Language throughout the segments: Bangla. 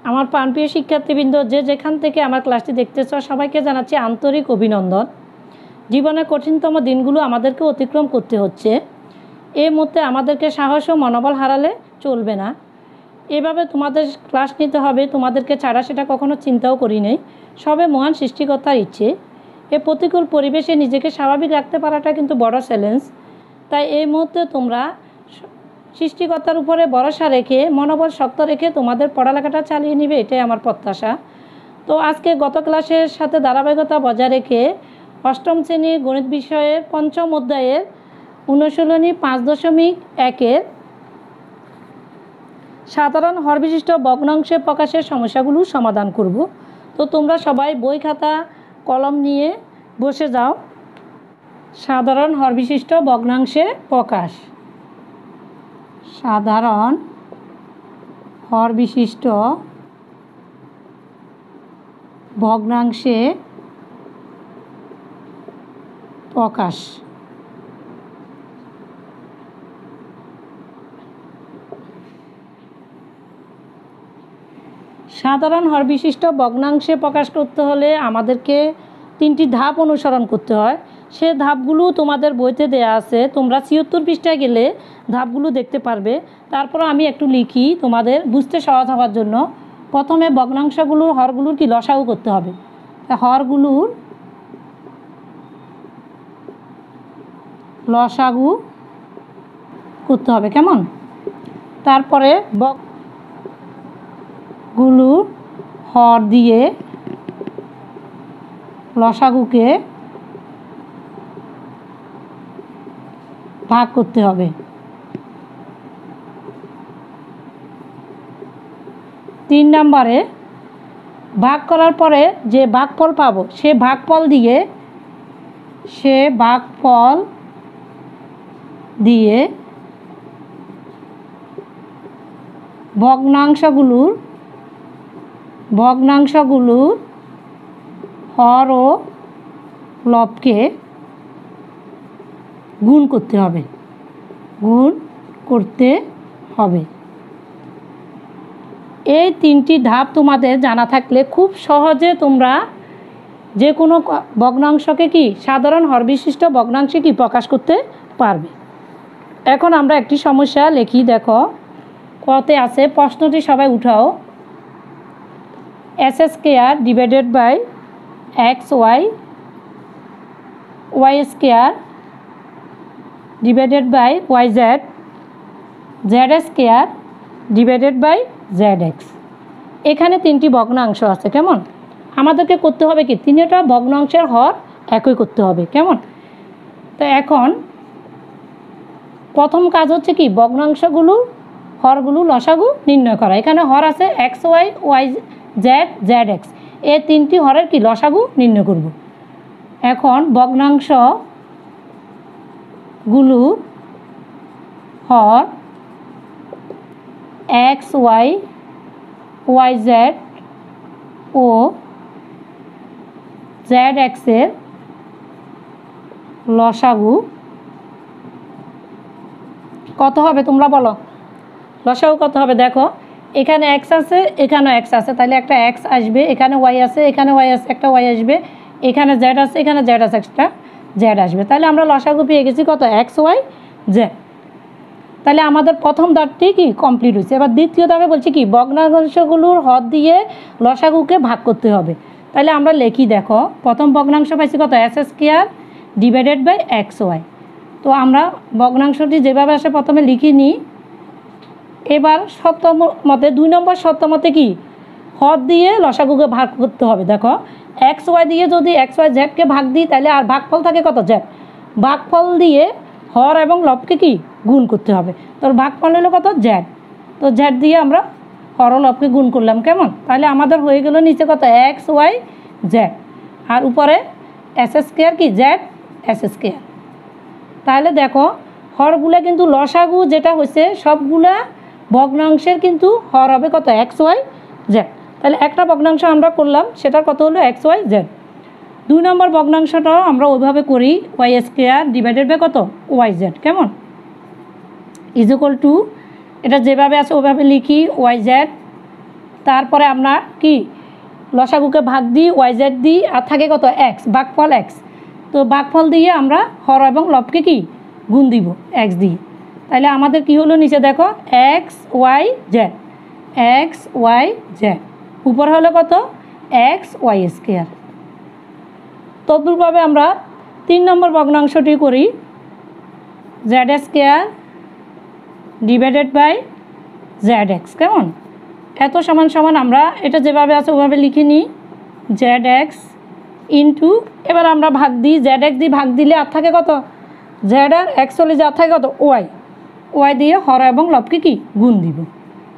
আমার প্রাণপ্রিয় শিক্ষার্থীবৃন্দ, যে যেখান থেকে আমার ক্লাসটি দেখতেছ সবাইকে জানাচ্ছি আন্তরিক অভিনন্দন। জীবনের কঠিনতম দিনগুলো আমাদেরকে অতিক্রম করতে হচ্ছে। এই মুহূর্তে আমাদেরকে সাহস ও মনোবল হারালে চলবে না। এভাবে তোমাদের ক্লাস নিতে হবে, তোমাদেরকে ছাড়া সেটা কখনো চিন্তাও করি নাই। সবে মহান সৃষ্টিকর্তার ইচ্ছে। এ প্রতিকূল পরিবেশে নিজেকে স্বাভাবিক রাখতে পারাটা কিন্তু বড় চ্যালেঞ্জ। তাই এই মুহূর্তে তোমরা সৃষ্টিকর্তার উপরে ভরসা রেখে মনোবল শক্ত রেখে তোমাদের পড়ালেখাটা চালিয়ে নেবে, এটাই আমার প্রত্যাশা। তো আজকে গত ক্লাসের সাথে ধারাবাহিকতা বজায় রেখে অষ্টম শ্রেণীর গণিত বিষয়ের পঞ্চম অধ্যায়ের অনুশীলনী 5.1-এর সাধারণ হরবিশিষ্ট ভগ্নাংশে প্রকাশের সমস্যাগুলো সমাধান করব। তো তোমরা সবাই বই খাতা কলম নিয়ে বসে যাও। সাধারণ হরবিশিষ্ট ভগ্নাংশে প্রকাশ। সাধারণ হরবিশিষ্ট ভগ্নাংশে প্রকাশ। সাধারণ হরবিশিষ্ট ভগ্নাংশে প্রকাশ করতে হলে আমাদেরকে 3টি ধাপ অনুসরণ করতে হয়। সে ধাপগুলো তোমাদের বইতে দেয়া আছে, তোমরা 76 পৃষ্ঠায় গেলে ধাপগুলো দেখতে পারবে। তারপর আমি একটু লিখি তোমাদের বুঝতে সহজ হওয়ার জন্য। প্রথমে ভগ্নাংশগুলোর হরগুলোর কি লসাগু করতে হবে। হরগুলোর লসাগু করতে হবে, কেমন? তারপরে গুলোর হর দিয়ে লসাগুকে ভাগ করতে হবে। 3 নম্বরে ভাগ করার পরে যে ভাগফল পাবো সে ভাগফল দিয়ে ভগ্নাংশগুলোর হর ও লবকে গুণ করতে হবে। এই 3টি ধাপ তোমাদের জানা থাকলে খুব সহজে তোমরা যে কোনো ভগ্নাংশকে কি সাধারণ হরবিশিষ্ট ভগ্নাংশে কি প্রকাশ করতে পারবে। এখন আমরা একটি সমস্যা লিখি। দেখো কতে আছে, প্রশ্নটি সবাই উঠাও। s² divided by xy, y² divided by yz, z² divided by zx। এখানে 3টি ভগ্নাংশ আছে, কেমন? আমাদেরকে করতে হবে কি 3টা ভগ্নাংশের হর একই করতে হবে, কেমন? তো এখন প্রথম কাজ হচ্ছে কি ভগ্নাংশগুলো হরগুলো লসাগু নির্ণয় করা। এখানে হর আছে xy, yz, zx। এই 3টি হরের কি লসাগু নির্ণয় করব। এখন ভগ্নাংশগুলো হর xy, yz ও zx এর লসাগু কত হবে তোমরা বলো। লসাগু কত হবে? দেখো এখানে x আছে, এখানেও x আছে, তাহলে একটা x আসবে। এখানে y আছে, এখানে y আছে, একটা y আসবে। এখানে z আছে, এখানে z আছে, একটা z আসবে। তাহলে আমরা লসাগু পেয়ে গেছি কত? x, y, z। তাহলে আমাদের প্রথম ধাপটি কি কমপ্লিট হয়েছে। এবার দ্বিতীয় ধাপে বলছি কি ভগ্নাংশগুলোর হর দিয়ে লসাগুকে ভাগ করতে হবে। তাহলে আমরা লিখি, দেখো প্রথম ভগ্নাংশ পাইছি কত? s² divided by xy। তো আমরা ভগ্নাংশটি যেভাবে আসে প্রথমে লিখি নিই। এবার শর্ত মতে 2 নম্বর শর্ত মতে কি হর দিয়ে লসাগুকে ভাগ করতে হবে। দেখো xy দিয়ে যদি xy zকে ভাগ দিই তাহলে আর ভাগফল থাকে কত? z। ভাগফল দিয়ে হর এবং লবকে কি গুণ করতে হবে। তোর ভাগফল হলো কত? z। তো z দিয়ে আমরা হর ও লবকে গুণ করলাম, কেমন? তাহলে আমাদের হয়ে গেল নিচে কত? xy z আর উপরে s² কি z s²। তাহলে দেখো হরগুলা কিন্তু লসাগু যেটা হয়েছে সবগুলা ভগ্নাংশের কিন্তু হর হবে কত? xy z। তাহলে একটা ভগ্নাংশ আমরা করলাম, সেটার কত হলো? xy z। 2 নম্বর ভগ্নাংশটাও আমরা ওইভাবে করি, y² ডিভাইডেড বাই কত? yz, কেমন? ইজ ইকুয়াল টু এটা যেভাবে আছে ওইভাবে লিখি yz তারপরে আমরা কি লসাগুকে ভাগ দিই ওয়াই জেড দিই আর থাকে কত এক্স, ভাগফল এক্স। তো ভাগফল দিয়ে আমরা হর এবং লবকে কি গুণ দিব এক্স দিয়ে। তাহলে আমাদের কি হলো নিচে দেখো X Y Z, X Y Z, উপর হলো কত এক্স ওয়াই স্কোয়ার। তদ্রূপভাবে আমরা 3 নম্বর ভগ্নাংশটি করি, Z square divided by Z X. কেমন এত সমান সমান আমরা এটা যেভাবে আছে ওভাবে লিখে নিই, জেড এক্স ইন্টু, এবার আমরা ভাগ দিই, জেড এক্স দিয়ে ভাগ দিলে আর থাকে কত জেড আর এক্স হলে যে আর থাকে কত ওয়াই, ওয়াই দিয়ে হর এবং লবকে কি গুণ দিব।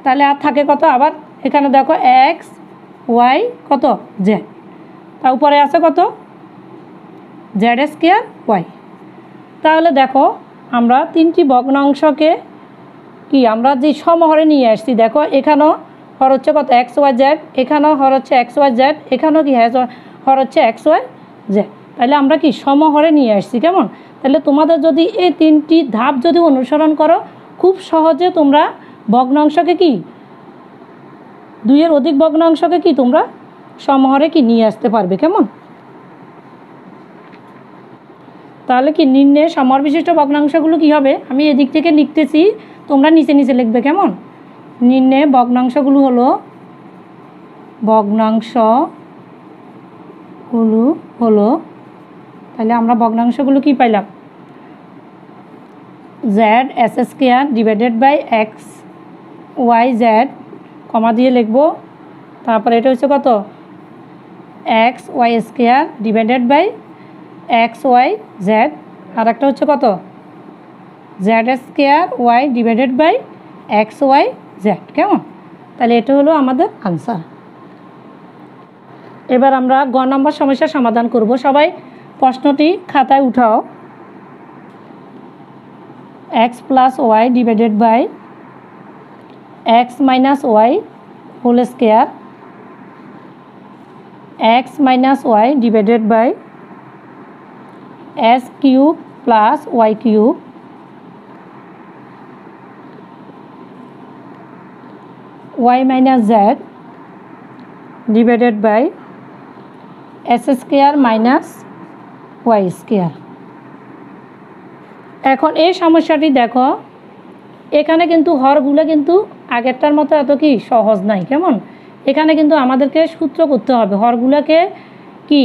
তাহলে আর থাকে কত, আবার এখানে দেখো এক্স ওয়াই কত জেড, তার উপরে আছে কত জেড স্কোয়ার ওয়াই। তাহলে দেখো আমরা 3টি ভগ্নাংশকে কি আমরা যে সমহরে নিয়ে আসছি, দেখো এখানেও হর হচ্ছে কত এক্স ওয়াই জেড, এখানেও হর হচ্ছে এক্স ওয়াই জেড, এখানেও কি হর হচ্ছে এক্স ওয়াই জেড। তাহলে আমরা কি সমহরে নিয়ে আসছি। কেমন তাহলে তোমাদের যদি এই 3টি ধাপ যদি অনুসরণ করো, খুব সহজে তোমরা ভগ্নাংশকে কি 2-এর অধিক ভগ্নাংশকে কি তোমরা সমহরে কি নিয়ে আসতে পারবে। কেমন তাহলে কি নির্ণয়ে সমহর বিশিষ্ট ভগ্নাংশগুলো কি হবে, আমি এদিক থেকে লিখতেছি, তোমরা নিচে নিচে লিখবে। কেমন নির্ণয়ে ভগ্নাংশগুলো হলো, ভগ্নাংশগুলো হলো, তাহলে আমরা ভগ্নাংশগুলো কি পাইলাম, Z S square divided by X Y Z, comma দিয়ে লিখবো। তারপরে এটা হচ্ছে কত X Y square divided by X Y Z, আর একটা হচ্ছে কত Z square Y divided by X Y Z. কেমন তাহলে এটা হলো আমাদের আনসার। এবার আমরা গ নম্বর সমস্যার সমাধান করব। সবাই প্রশ্নটি খাতায় উঠাও, X plus Y divided by x minus Y whole square, X minus Y divided by S cube plus Y cube, Y minus Z divided by S square minus Y square. এখন এই সমস্যাটি দেখো, এখানে কিন্তু হরগুলো কিন্তু আগেরটার মতো এত কি সহজ নাই। কেমন এখানে কিন্তু আমাদেরকে সূত্র করতে হবে, হরগুলোকে কি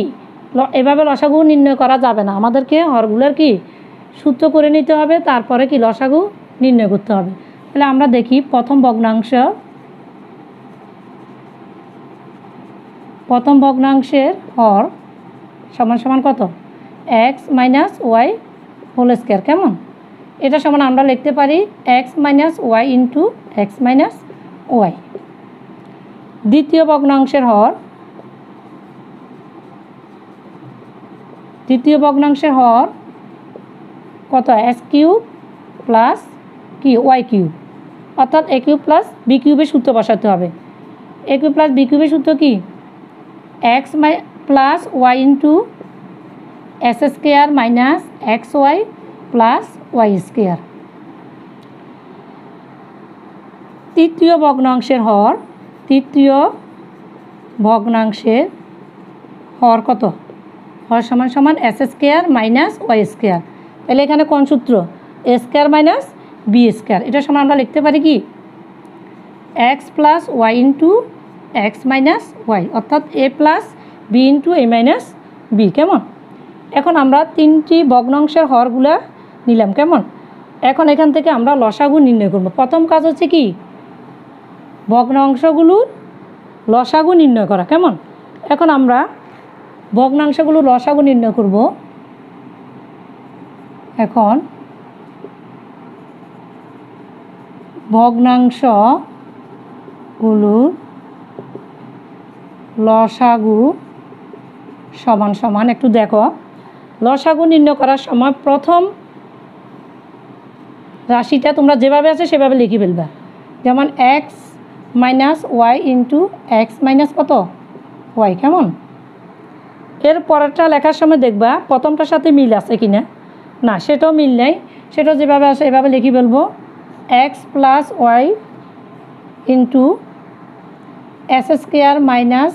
এভাবে লসাগু নির্ণয় করা যাবে না, আমাদেরকে হরগুলোর কি সূত্র করে নিতে হবে, তারপরে কি লসাগু নির্ণয় করতে হবে। তাহলে আমরা দেখি প্রথম ভগ্নাংশের হর সমান সমান কত x minus Y whole square. কেমন এটা সমান আমরা লিখতে পারি x minus Y into x minus Y. দ্বিতীয় ভগ্নাংশের হর কত এস কিউব প্লাস কি ওয়াই কিউব, অর্থাৎ এ কিউব প্লাস বি কিউবের সূত্র বসাতে হবে। এ কিউব প্লাস বি কিউবের সূত্র কি X plus Y into S square minus x Y plus Y square. তৃতীয় ভগ্নাংশের হর কত, হর সমান সমান X square minus Y square. তাহলে এখানে কোন সূত্র A square minus B square, এটা সমান আমরা লিখতে পারি কি X plus Y into x minus Y, অর্থাৎ A plus B into A minus B. কেমন এখন আমরা 3টি ভগ্নাংশের হরগুলা নিলাম। কেমন এখন এখান থেকে আমরা লসাগু নির্ণয় করব। প্রথম কাজ হচ্ছে কি ভগ্নাংশগুলোর লসাগু নির্ণয় করা। কেমন এখন আমরা ভগ্নাংশগুলোর লসাগু নির্ণয় করব। এখন ভগ্নাংশগুলোর লসাগু সমান সমান, একটু দেখো লসাগু নির্ণয় করার সময় প্রথম রাশিটা তোমরা যেভাবে আছে সেভাবে লিখে ফেলবা। যেমন X minus Y into x minus কত ওয়াই। কেমন এর পরেরটা লেখার সময় দেখবা প্রথমটার সাথে মিল আছে কিনা, না সেটাও মিল নেই, সেটাও যেভাবে আছে এভাবে লিখে ফেলবো X plus Y into S square minus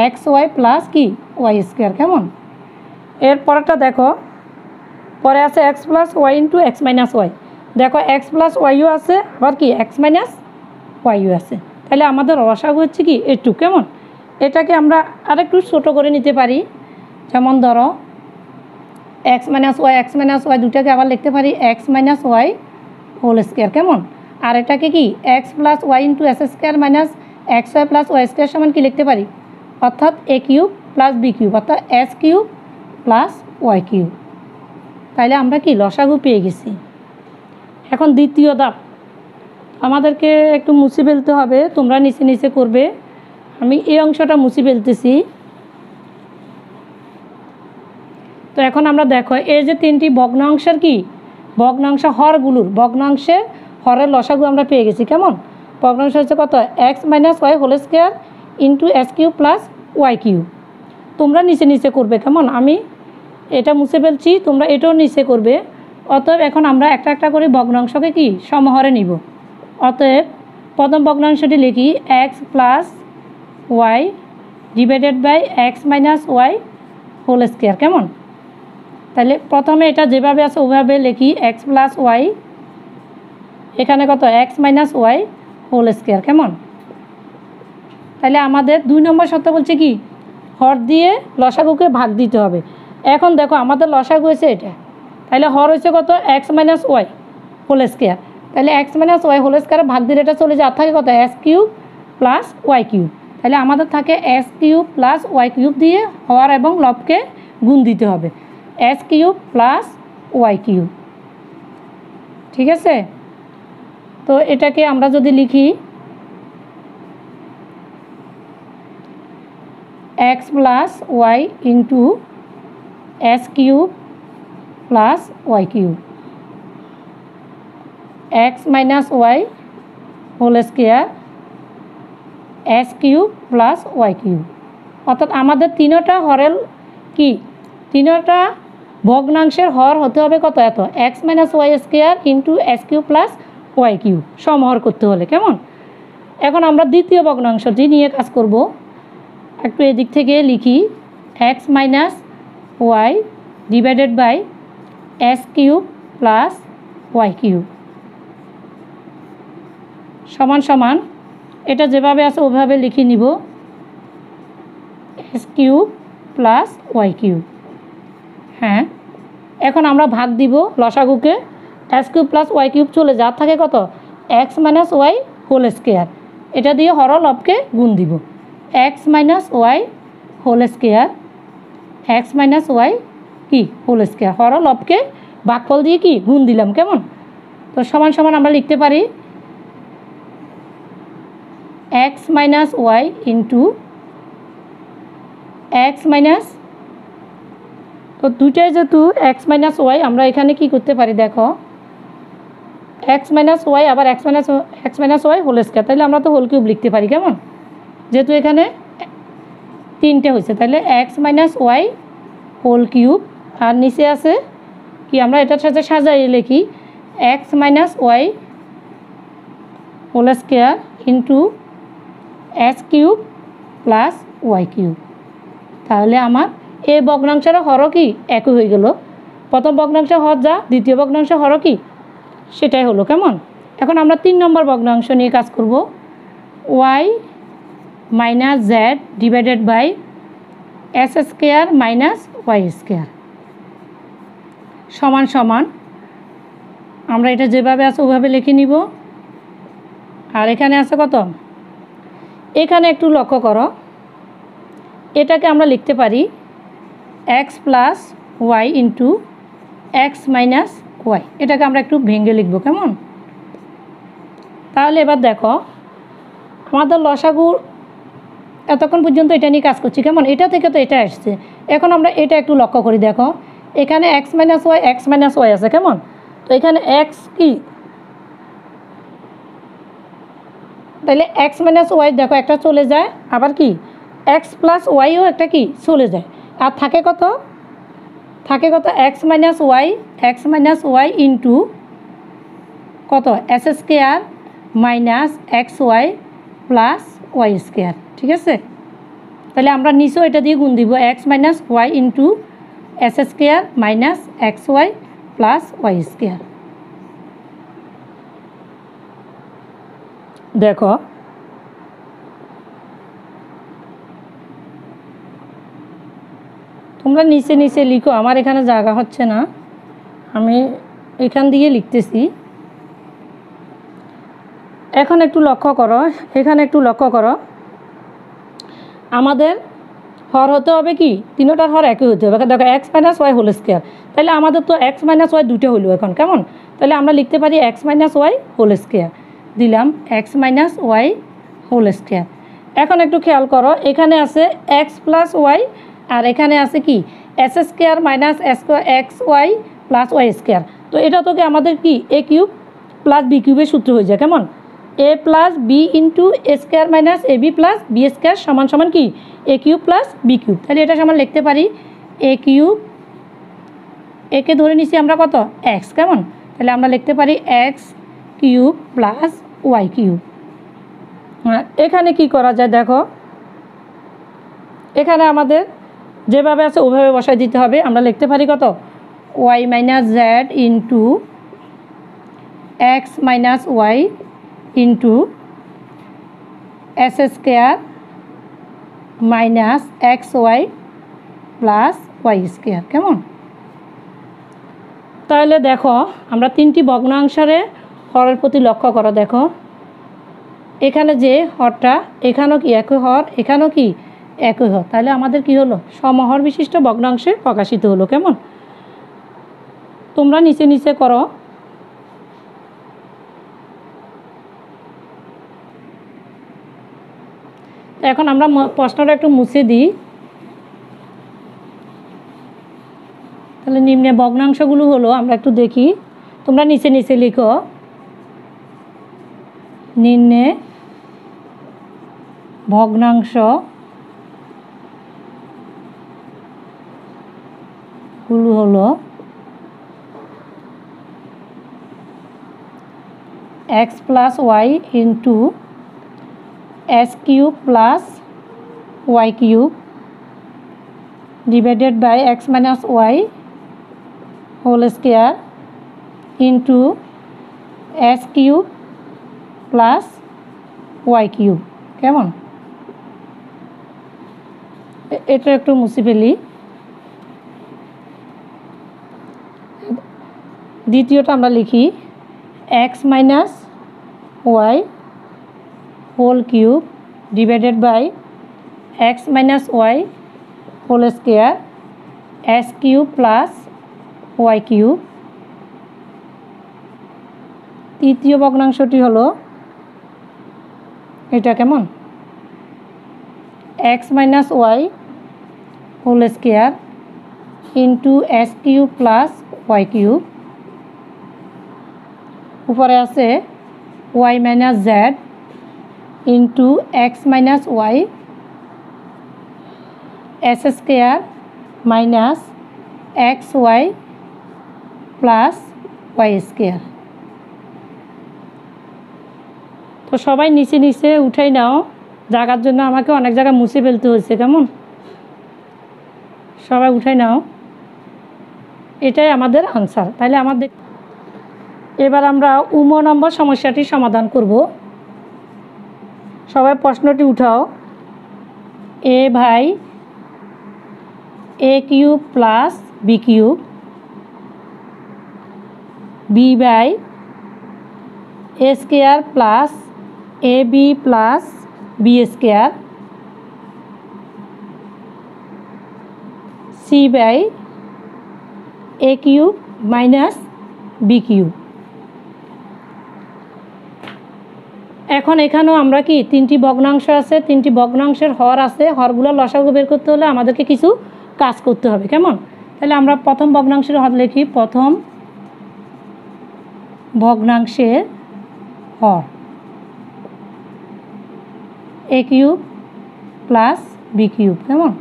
x Y plus কি ওয়াই স্কোয়ার। কেমন? এর পরেরটা দেখো, পরে আছে X plus Y into x minus Y. দেখো এক্স প্লাস ওয়াইও আছে, আবার কি এক্স মাইনাস ওয়াইও আছে। তাহলে আমাদের রসাগু হচ্ছে কি একটু। কেমন? এটাকে আমরা আরেকটু ছোটো করে নিতে পারি। যেমন ধরো এক্স মাইনাস ওয়াই দুটাকে আবার লিখতে পারি x minus Y whole square. কেমন? আর এটাকে কি X plus Y into S square minus x Y plus Y square সমান কি লিখতে পারি, অর্থাৎ A cube plus B cube, অর্থাৎ X cube plus Y cube. তাইলে আমরা কি লসাগু পেয়ে গেছি। এখন দ্বিতীয় ধাপ, আমাদেরকে একটু মুছে ফেলতে হবে, তোমরা নিচে নিচে করবে। আমি এই অংশটা মুছে ফেলতেছি। তো এখন আমরা দেখো এই যে তিনটি ভগ্নাংশের কি ভগ্নাংশ ভগ্নাংশের হরের লসাগু আমরা পেয়ে গেছি। কেমন? ভগ্নাংশ হচ্ছে কত, x minus Y whole square into S cube plus Y cube. তোমরা নিচে নিচে করবে। কেমন? আমি এটা মুছে ফেলছি, তোমরা এটাও নিচে করবে। অতএব এখন আমরা একটা একটা করে ভগ্নাংশকে কি সমহরে নিব। অতএব প্রথম ভগ্নাংশটি লিখি x plus Y divided by x minus Y whole square. কেমন? তাহলে প্রথমে এটা যেভাবে আছে ওভাবে লিখি এক্স প্লাস ওয়াই, এখানে কত x minus Y whole square. কেমন? তাহলে আমাদের 2 নম্বর শর্ত বলছে কি হর দিয়ে লসাগুকে ভাগ দিতে হবে। এখন দেখো আমাদের লসাগু হয়েছে এটা, তাহলে হর হয়েছে কত x minus Y whole square. তাহলে এক্স মাইনাস ওয়াই হোল স্কোয়ারে ভাগ দিলে এটা চলে যায়, আর থাকে কত S cube plus Y cube. তাহলে আমাদের থাকে x cube plus Y cube দিয়ে হর এবং লবকে গুণ দিতে হবে, x cube plus Y cube. ঠিক আছে? তো এটাকে আমরা যদি লিখি x plus Y into S cube plus Y cube, x minus Y whole square x cube plus Y cube. অর্থাৎ আমাদের তিনটা হরের কি তিনটা ভগ্নাংশের হর হতে হবে কত, এত X minus Y square into S cube plus Y cube সমহর করতে হলে। কেমন? এখন আমরা দ্বিতীয় ভগ্নাংশটি নিয়ে কাজ করব। একটু এদিক থেকে লিখি x minus Y divided by S cube plus Y cube সমান সমান, এটা যেভাবে আছে ওভাবে লিখে নিব S cube plus Y cube. হ্যাঁ, এখন আমরা ভাগ দিব লসাগুকে, S cube plus Y cube চলে যা থাকে কত x minus Y whole square, এটা দিয়ে হর লবকে গুণ দিব x minus Y whole square X minus Y কি হোল স্কোয়ার, হর লবকে ভাগফল দিয়ে কি গুণ দিলাম। কেমন? তো সমান সমান আমরা লিখতে পারি x minus Y into x minus, তো দুইটাই যেহেতু এক্স মাইনাস ওয়াই আমরা এখানে কি করতে পারি, দেখো এক্স মাইনাস ওয়াই আবার x minus Y whole square, তাহলে আমরা তো হোল কিউব লিখতে পারি। কেমন? যেহেতু এখানে তিনটে হয়েছে, তাহলে x minus Y whole cube, আর নিচে আছে কি আমরা এটার সাথে সাজাইয়ে লিখি x minus Y whole square into S cube plus Y cube. তাহলে আমার এই ভগ্নাংশের হরও কি একই হয়ে গেল, প্রথম ভগ্নাংশের হর যা দ্বিতীয় ভগ্নাংশের হরও কি সেটাই হলো। কেমন? এখন আমরা 3 নম্বর ভগ্নাংশ নিয়ে কাজ করব। Y minus Z divided by S square minus Y square সমান সমান, আমরা এটা যেভাবে আছে ওভাবে লিখে নিব। আর এখানে আছে কত, এখানে একটু লক্ষ্য করো, এটাকে আমরা লিখতে পারি x plus Y into x minus y, এটাকে আমরা একটু ভেঙে লিখব। কেমন? তাহলে এবার দেখো আমাদের লসাগু এতক্ষণ পর্যন্ত এটা নিয়ে কাজ করছি। কেমন? এটা থেকে তো এটা আসছে, এখন আমরা এটা একটু লক্ষ্য করি। দেখো এখানে এক্স মাইনাস ওয়াই আছে। কেমন? তো এখানে এক্স কি, তাহলে এক্স মাইনাস ওয়াই দেখো একটা চলে যায়, আবার কি এক্স প্লাস ওয়াইও একটা কি চলে যায়, আর থাকে কত এক্স মাইনাস ওয়াই ইন্টু কত x square minus x Y plus Y square. ঠিক আছে, তাহলে আমরা নিচেও এটা দিয়ে গুণ দিব, x minus Y into S square minus x Y plus Y square. দেখো তোমরা নিচে নিচে লিখো, আমার এখানে জায়গা হচ্ছে না, আমি এখান দিয়ে লিখতেছি। এখন একটু লক্ষ্য করো, এখানে একটু লক্ষ্য করো, আমাদের হর হতে হবে কি, তিনোটার হর একই হতে হবে। দেখো x minus Y whole square, তাহলে আমাদের তো এক্স মাইনাস ওয়াই দুটো হইল এখন, কেমন? তাহলে আমরা লিখতে পারি x minus Y whole square, দিলাম X minus Y whole square. এখন একটু খেয়াল করো, এখানে আছে এক্স প্লাস ওয়াই আর এখানে আছে কি x square minus x Y plus Y square. তো এটা তো কি আমাদের কি এ কিউব প্লাস বি কিউবের সূত্র হয়ে যায়, কেমন? এ plus B into A square minus A B plus B square সমান সমান কি A cube plus B cube. তাহলে এটা সমান লিখতে পারি এ কিউব, একে ধরে নিছি আমরা কত এক্স, কেমন? তাহলে আমরা লিখতে পারি x cube plus Y cube. এখানে কি করা যায় দেখো, এখানে আমাদের যেভাবে আছে ওভাবে বসাই দিতে হবে। আমরা লিখতে পারি কত y minus z into x minus Y into S square minus x Y plus Y square, কেমন? তাহলে দেখো আমরা তিনটি ভগ্নাংশে হরের প্রতি লক্ষ্য করো। দেখো এখানে যে হরটা, এখানেও কি একই হর, এখানেও কি একই হর, তাহলে আমাদের কি হলো সমহর বিশিষ্ট ভগ্নাংশে প্রকাশিত হলো, কেমন? তোমরা নিচে নিচে করো। এখন আমরা প্রশ্নটা একটু মুছে দিই। তাহলে নিম্নে ভগ্নাংশগুলো হলো, আমরা একটু দেখি, তোমরা নিচে নিচে লিখো। নিম্নে ভগ্নাংশ গুলো হলো x plus Y into S cube plus Y cube divided by x minus Y whole square into S cube plus Y cube, কেমন? এটা একটু মুছে ফেলি। দ্বিতীয়টা আমরা লিখি x minus Y whole cube divided by x minus Y whole square x cube plus Y cube. তৃতীয় ভগ্নাংশটি হলো এটা, কেমন? X minus Y whole square into S cube plus Y cube, উপরে আছে Y minus z into x minus y x square minus x Y plus Y square. তো সবাই নিচে নিচে উঠাই নাও, জায়গার জন্য আমাকে অনেক জায়গায় মুছে ফেলতে হয়েছে, কেমন? সবাই উঠাই নাও, এটাই আমাদের আনসার। তাহলে আমাদের এবার আমরা নম্বর সমস্যাটি সমাধান করব। সবাই প্রশ্নটি উঠাও। A by A cube plus B cube, B by A square plus A B plus B square, C by A cube minus B cube. এখন এখানেও আমরা কি তিনটি ভগ্নাংশ আছে, তিনটি ভগ্নাংশের হর আছে, হরগুলো লসাগু বের করতে হলে আমাদেরকে কিছু কাজ করতে হবে, কেমন? তাহলে আমরা প্রথম ভগ্নাংশের হর লিখি। প্রথম ভগ্নাংশের হর A cube plus B cube, কেমন?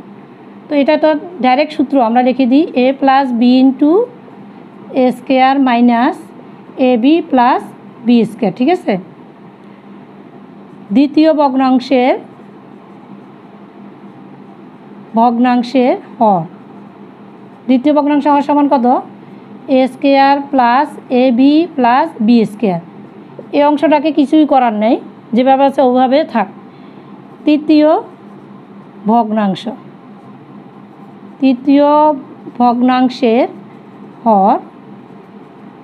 তো এটা তো ডাইরেক্ট সূত্র, আমরা লিখে দিই এ plus B into A square minus A B plus B square, ঠিক আছে? দ্বিতীয় ভগ্নাংশের ভগ্নাংশের হর। দ্বিতীয় ভগ্নাংশ হর সমান কত? এ square plus A B plus B square. এই অংশটাকে কিছুই করার নেই, যেভাবে আছে ওভাবে থাক। তৃতীয় ভগ্নাংশের হর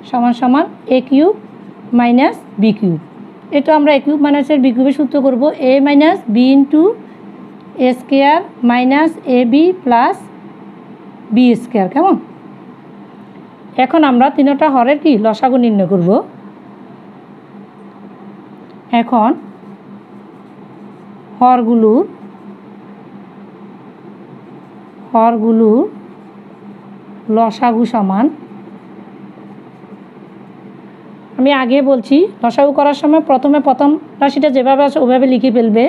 সমান সমান A cube minus B cube. এটা আমরা এ কিউব মাইনাসের বি কিউবের সূত্র করব, এ minus B into A square minus A B plus B square. কেমন? এখন আমরা তিনটা হরের কি লসাগু নির্ণয় করব। এখন হরগুলোর লসাগু সমান, আমি আগে বলছি লসাগু করার সময় প্রথমে প্রথম রাশিটা যেভাবে আছে ওভাবে লিখে ফেলবে।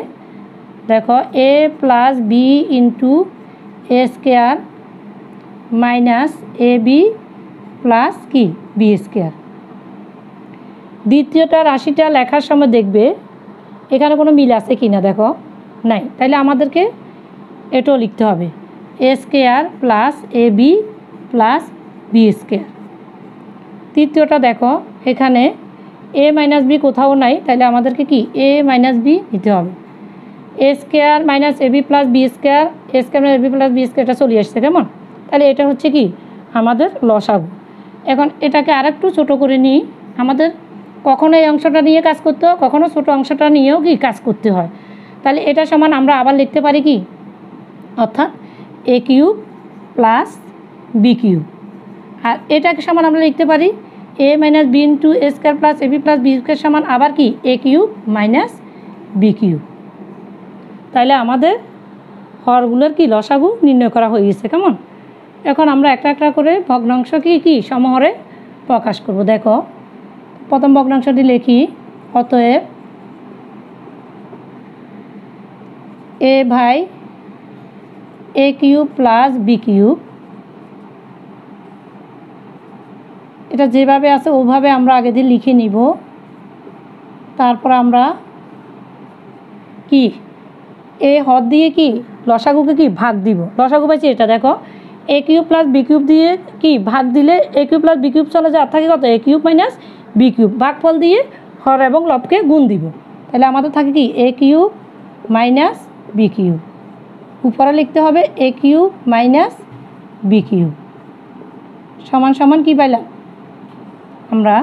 দেখো A plus B into A square minus A B plus কি বি স্কোয়ার। দ্বিতীয়টা রাশিটা লেখার সময় দেখবে এখানে কোনো মিল আছে কি না, দেখো নাই, তাহলে আমাদেরকে এটাও লিখতে হবে, এ square plus A B plus B square. তৃতীয়টা দেখো এখানে এ মাইনাস বি কোথাও নাই, তাহলে আমাদেরকে কি এ মাইনাস বি নিতে হবে। এ square minus A B plus B square, A square minus A B plus B স্কোয়ারটা চলে আসছে। কেমন? তাহলে এটা হচ্ছে কি আমাদের লসাগু। এখন এটাকে আরেকটু ছোট করে নিই। আমাদের কখনো এই অংশটা নিয়ে কাজ করতে হয়, কখনো ছোট অংশটা নিয়েও কি কাজ করতে হয়। তাহলে এটা সমান আমরা আবার লিখতে পারি কি, অর্থাৎ A cube plus B cube. আর এটাকে সমান আমরা লিখতে পারি A minus B into A square plus A B plus B square সমান আবার কি A cube minus B cube. তাহলে আমাদের হরগুলোর কি লসাগু নির্ণয় করা হয়ে গেছে। কেমন? এখন আমরা একটা একটা করে ভগ্নাংশকে কি সমহরে প্রকাশ করব। দেখো প্রথম ভগ্নাংশটি লিখি, অতএব এ by A cube plus B cube, এটা যেভাবে আছে ওভাবে আমরা আগে দিয়ে লিখে নিব। তারপর আমরা কি এ হর দিয়ে কি লসাগুকে কি ভাগ দিব। লসাগু পাইছি এটা, দেখো A cube plus B cube দিয়ে কি ভাগ দিলে এ কিউব প্লাস বি কিউব চলে যায়, আর থাকে কত A cube minus B cube. ভাগফল দিয়ে হর এবং লবকে গুণ দিব, তাহলে আমাদের থাকে কি A cube minus B cube. উপরে লিখতে হবে A cube minus B cube সমান সমান কি পাইলাম আমরা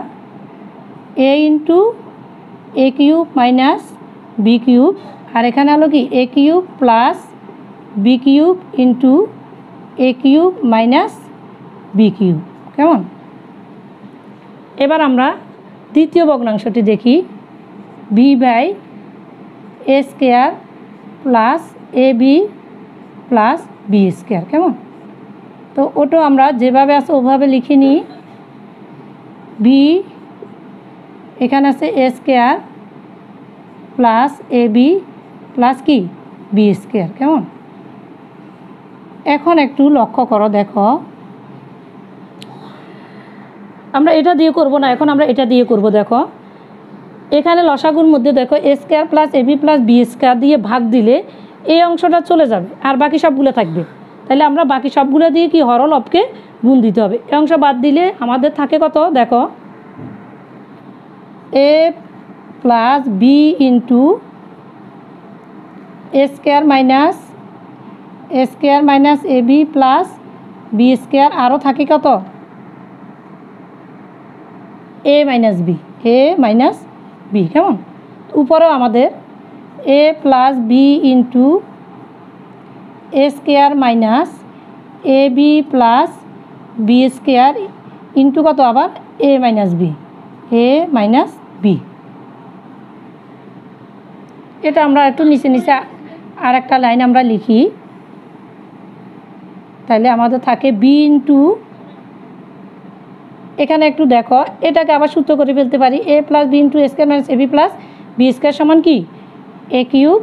A into A cube minus B cube, আর এখানে হলো কি A cube plus B cube into A cube minus B cube. কেমন? এবার আমরা দ্বিতীয় ভগ্নাংশটি দেখি, B by A square plus A B plus B square. কেমন? তো ওটাও আমরা যেভাবে আছে ওভাবে লিখে নিই। বি এখানে আছে এ square plus A B plus কি বি স্কোয়ার। কেমন? এখন একটু লক্ষ্য করো, দেখো আমরা এটা দিয়ে করব না, এখন আমরা এটা দিয়ে করব। দেখো এখানে লসাগুর মধ্যে দেখো এ square plus A B plus B square দিয়ে ভাগ দিলে এই অংশটা চলে যাবে আর বাকি সবগুলো থাকবে। তাহলে আমরা বাকি সবগুলো দিয়ে কি হর লবকে গুণ দিতে হবে। এই অংশ বাদ দিলে আমাদের থাকে কত, দেখো A plus B into A square minus A B plus B square, আরও থাকে কত এ মাইনাস বি। কেমন? উপরেও আমাদের A plus B into A square minus A B plus B square into কত আবার এ মাইনাস বি। এটা আমরা একটু নিচে নিচে আর একটা লাইন আমরা লিখি, তাহলে আমাদের থাকে বি ইন্টু, এখানে একটু দেখো এটাকে আবার সূত্র করে ফেলতে পারি, এ plus B into A square minus A B plus B square সমান কি A cube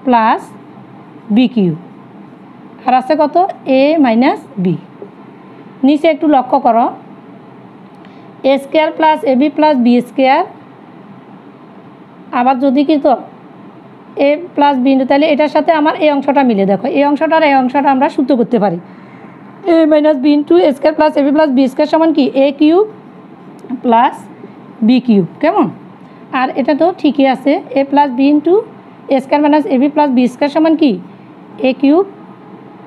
plus B cube, আর আছে কত এ মাইনাস বি। নিচে একটু লক্ষ্য করো, এ square plus A B plus B square, আবার যদি কি তো এ প্লাস বি ইন্টু, তাহলে এটার সাথে আমার এই অংশটা মিলে দেখো, এই অংশটা আর এই অংশটা আমরা সূত্র করতে পারি। A minus B into A square plus A B plus B square সমান কি A cube plus B cube, কেমন? আর এটা তো ঠিকই আছে, A plus B into A square minus A B plus B square সমান কি এ কিউব,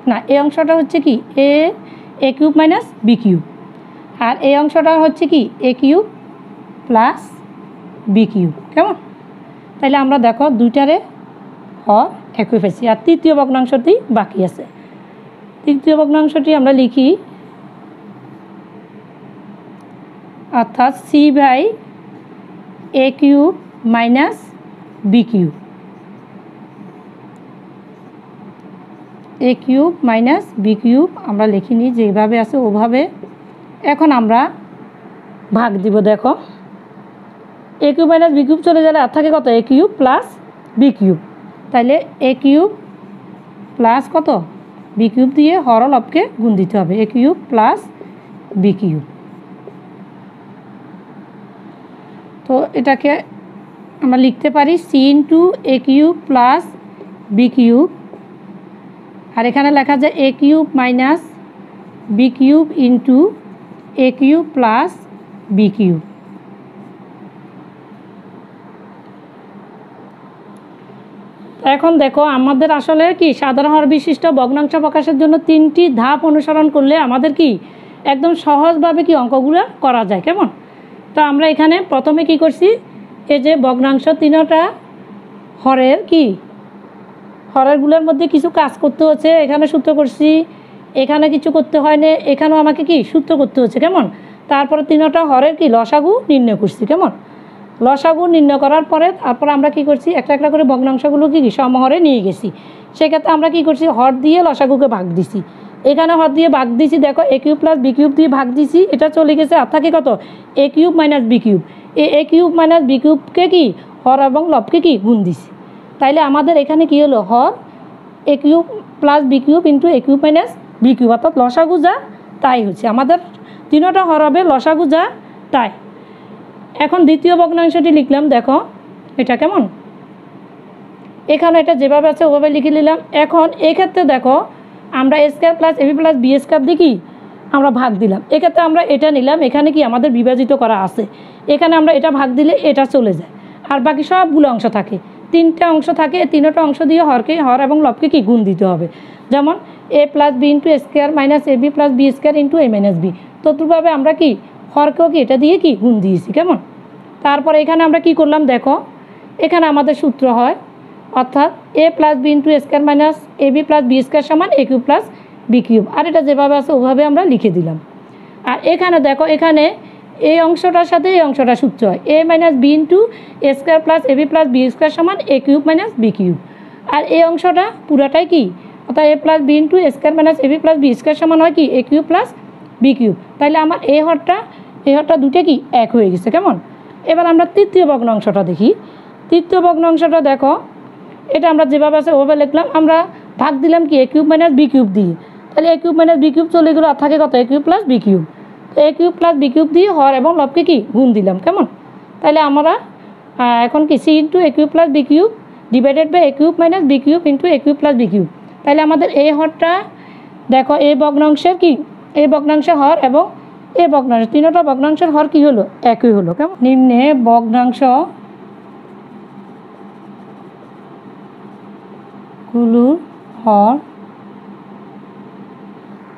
না এই অংশটা হচ্ছে কি A cube minus B cube, আর এই অংশটা হচ্ছে কি A cube plus B cube, কেমন? তাহলে আমরা দেখো দুইটারে হর একই পাইছি, আর তৃতীয় ভগ্নাংশটি বাকি আছে। তৃতীয় ভগ্নাংশটি আমরা লিখি, অর্থাৎ c by A cube minus B cube, a cube minus B cube আমরা লিখিনি, যেভাবে আছে ওভাবে। এখন আমরা ভাগ দিব, দেখো A cube minus B cube চলে গেলে আর থাকে কত A cube plus B cube, তাইলে এ কিউব প্লাস কত বি কিউব দিয়ে হর লবকে গুণ দিতে হবে, A cube plus B cube. তো এটাকে আমরা লিখতে পারি সি ইন্টু এ কিউব প্লাস বি কিউব, আর এখানে লেখা যায় A cube minus B cube into A cube plus B cube. এখন দেখো আমাদের আসলে কি সাধারণ হর বিশিষ্ট ভগ্নাংশ প্রকাশের জন্য 3টি ধাপ অনুসরণ করলে আমাদের কি একদম সহজভাবে কি অঙ্কগুলো করা যায়, কেমন? তো আমরা এখানে প্রথমে কি করছি, এই যে ভগ্নাংশ তিনটা হরের কি হরেরগুলোর মধ্যে কিছু কাজ করতে হচ্ছে, এখানে সূত্র করছি, এখানে কিছু করতে হয় না, এখানেও আমাকে কি সূত্র করতে হচ্ছে, কেমন? তারপরে তিনটা হরের কি লসাগু নির্ণয় করছি, কেমন? লসাগু নির্ণয় করার পরে তারপরে আমরা কি করছি, একটা একটা করে ভগ্নাংশগুলো কি সমহরে নিয়ে গেছি। সেক্ষেত্রে আমরা কি করছি, হর দিয়ে লসাগুকে ভাগ দিছি, এখানে হর দিয়ে ভাগ দিছি, দেখো A cube plus B cube দিয়ে ভাগ দিছি, এটা চলে গেছে আর থাকে কত A cube minus B cube, a cube minus B কিউবকে কি হর এবং লবকে কি গুণ দিছি। তাইলে আমাদের এখানে কি হলো, হর A cube plus B cube into A cube minus B cube, অর্থাৎ লসাগু যা তাই হচ্ছে আমাদের তিনটা হর হবে লসাগু যা তাই। এখন দ্বিতীয় ভগ্নাংশটি লিখলাম, দেখো এটা কেমন, এখানে এটা যেভাবে আছে ওভাবে লিখে নিলাম। এখন এক্ষেত্রে দেখো আমরা A square plus A B plus B square দিয়ে কি আমরা ভাগ দিলাম, এক্ষেত্রে আমরা এটা নিলাম, এখানে কি আমাদের বিভাজিত করা আছে, এখানে আমরা এটা ভাগ দিলে এটা চলে যায়, আর বাকি সবগুলো অংশ থাকে, 3টা অংশ থাকে, 3টা অংশ দিয়ে হর এবং লবকে কি গুণ দিতে হবে। যেমন A plus B into square minus A B plus B square into A minus B, তদ্রুপভাবে আমরা কি হরকেও কি এটা দিয়ে কি গুণ দিয়েছি, কেমন? তারপরে এখানে আমরা কি করলাম, দেখো এখানে আমাদের সূত্র হয়, অর্থাৎ A plus B into square minus A B plus B square সমান A cube plus B cube, আর এটা যেভাবে আছে ওভাবে আমরা লিখে দিলাম। আর এখানে দেখো এখানে এই অংশটার সাথে এই অংশটা সূত্র হয়, এ minus B into A square plus A B plus B square সমান A cube minus B cube, আর এই অংশটা পুরাটাই কি অর্থাৎ A plus B into A square minus A B plus B square সমান হয় কি A cube plus B cube. তাহলে আমার এই হরটা দুটো কি এক হয়ে গেছে, কেমন? এবার আমরা তৃতীয় ভগ্নাংশটা দেখি। তৃতীয় ভগ্নাংশটা দেখো এটা আমরা যেভাবে আছে ওভাবে লিখলাম, আমরা ভাগ দিলাম কি A cube minus B cube দিয়ে, তাহলে এ কিউব মাইনাস বি কিউব চলে গেলো আর থাকে কত A cube plus B cube, তো এ কিউব প্লাস বি কিউব দিয়ে হর এবং লবকে কি গুণ দিলাম, কেমন? তাহলে আমরা এখন কি c into A cube plus B cube divided by A cube minus B cube into A cube plus B cube. তাহলে আমাদের এই হরটা দেখো এই ভগ্নাংশের কি এই ভগ্নাংশের হর এবং এই ভগ্নাংশ তিনটা ভগ্নাংশের হর কি হলো একই হলো, কেমন? নিম্নে ভগ্নাংশ গুলোর হর,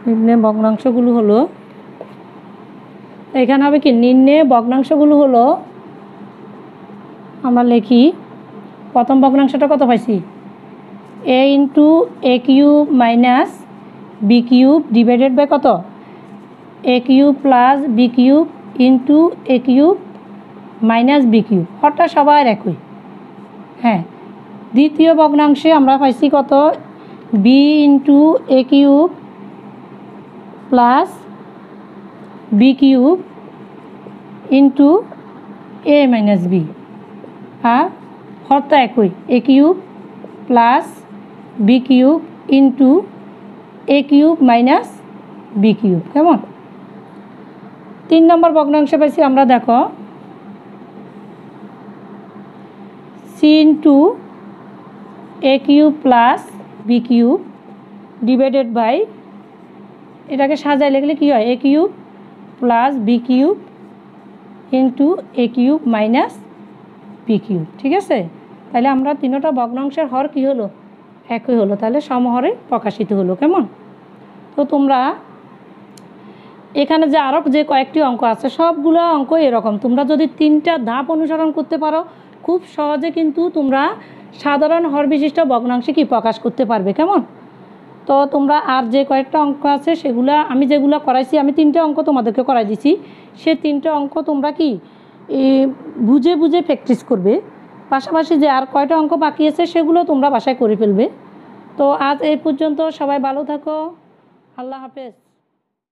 নিম্নে ভগ্নাংশগুলো হলো, এখানে হবে কি নিম্নে ভগ্নাংশগুলো হলো, আমরা লিখি প্রথম ভগ্নাংশটা কত পাইছি A into A cube minus B cube divided by কত A cube plus B cube into A cube minus B cube, হরটা সবার একই। হ্যাঁ, দ্বিতীয় ভগ্নাংশে আমরা পাইছি কত B into A cube plus B cube into A minus B, আর হরটা একই A cube plus B cube into A cube minus B cube, কেমন? 3 নম্বর ভগ্নাংশে পাইছি আমরা, দেখো C into A cube plus B cube divided by, এটাকে সাজায় লিখলে কী হয়, A cube plus B cube into A cube minus B cube. ঠিক আছে, তাহলে আমরা তিনটা ভগ্নাংশের হর কী হলো, একই হলো, তাহলে সমহরে প্রকাশিত হলো। কেমন? তো তোমরা এখানে যে আরও যে কয়েকটি অঙ্ক আছে সবগুলো অঙ্ক এরকম, তোমরা যদি 3টা ধাপ অনুসরণ করতে পারো খুব সহজে কিন্তু তোমরা সাধারণ হর বিশিষ্ট ভগ্নাংশে কি প্রকাশ করতে পারবে। কেমন? তো তোমরা আর যে কয়েকটা অঙ্ক আছে সেগুলো আমি যেগুলো করাইছি, আমি 3টে অঙ্ক তোমাদেরকে করাই দিছি, সে 3টে অঙ্ক তোমরা কি বুঝে বুঝে প্র্যাকটিস করবে। পাশাপাশি যে আর কয়টা অঙ্ক বাকি আছে সেগুলো তোমরা বাসায় করে ফেলবে। তো আজ এই পর্যন্ত, সবাই ভালো থাকো, আল্লাহ হাফেজ।